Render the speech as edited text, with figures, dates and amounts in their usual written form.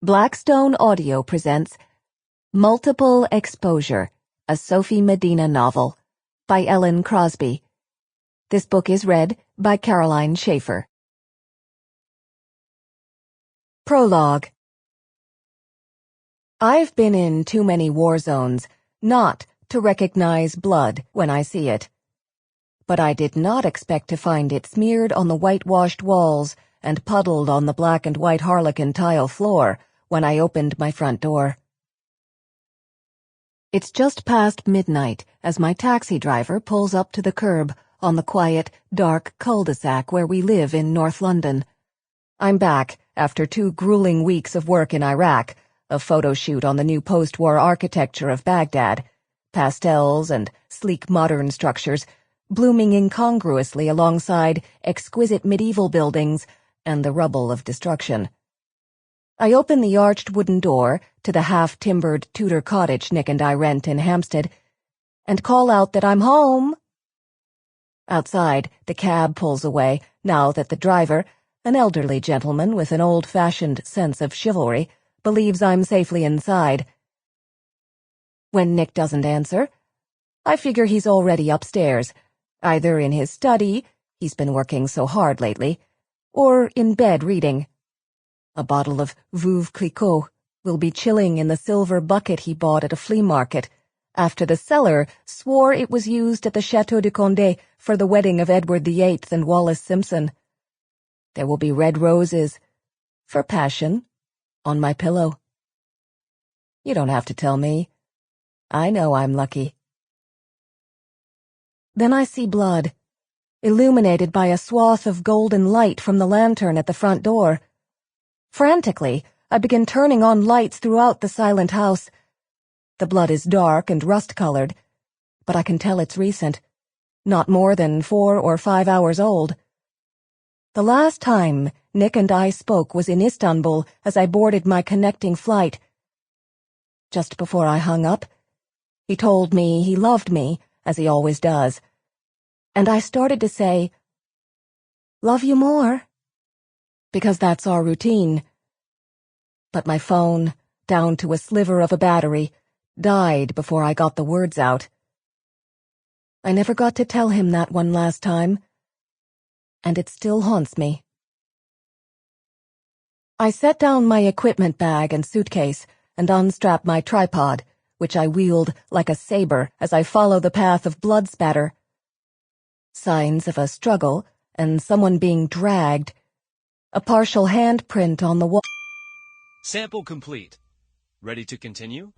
Blackstone Audio presents Multiple Exposure, a Sophie Medina novel, by Ellen Crosby. This book is read by Caroline Shaffer. Prologue. I've been in too many war zones not to recognize blood when I see it. But I did not expect to find it smeared on the whitewashed walls and puddled on the black and white harlequin tile floor when I opened my front door. It's just past midnight as my taxi driver pulls up to the curb on the quiet, dark cul-de-sac where we live in North London. I'm back after 2 grueling weeks of work in Iraq, a photo shoot on the new post-war architecture of Baghdad, pastels and sleek modern structures blooming incongruously alongside exquisite medieval buildings and the rubble of destruction. I open the arched wooden door to the half-timbered Tudor cottage Nick and I rent in Hampstead and call out that I'm home. Outside, the cab pulls away now that the driver, an elderly gentleman with an old-fashioned sense of chivalry, believes I'm safely inside. When Nick doesn't answer, I figure he's already upstairs, either in his study, he's been working so hard lately, or in bed reading. A bottle of Veuve Clicquot will be chilling in the silver bucket he bought at a flea market after the seller swore it was used at the Château de Condé for the wedding of Edward VIII and Wallis Simpson. There will be red roses, for passion, on my pillow. You don't have to tell me. I know I'm lucky. Then I see blood, illuminated by a swath of golden light from the lantern at the front door. Frantically, I begin turning on lights throughout the silent house. The blood is dark and rust-colored, but I can tell it's recent, not more than 4 or 5 hours old. The last time Nick and I spoke was in Istanbul as I boarded my connecting flight. Just before I hung up, he told me he loved me, as he always does, and I started to say, "Love you more," because that's our routine. But my phone, down to a sliver of a battery, died before I got the words out. I never got to tell him that one last time, and it still haunts me. I set down my equipment bag and suitcase and unstrap my tripod, which I wield like a saber as I follow the path of blood spatter. Signs of a struggle and someone being dragged. A partial handprint on the wall. Sample complete. Ready to continue?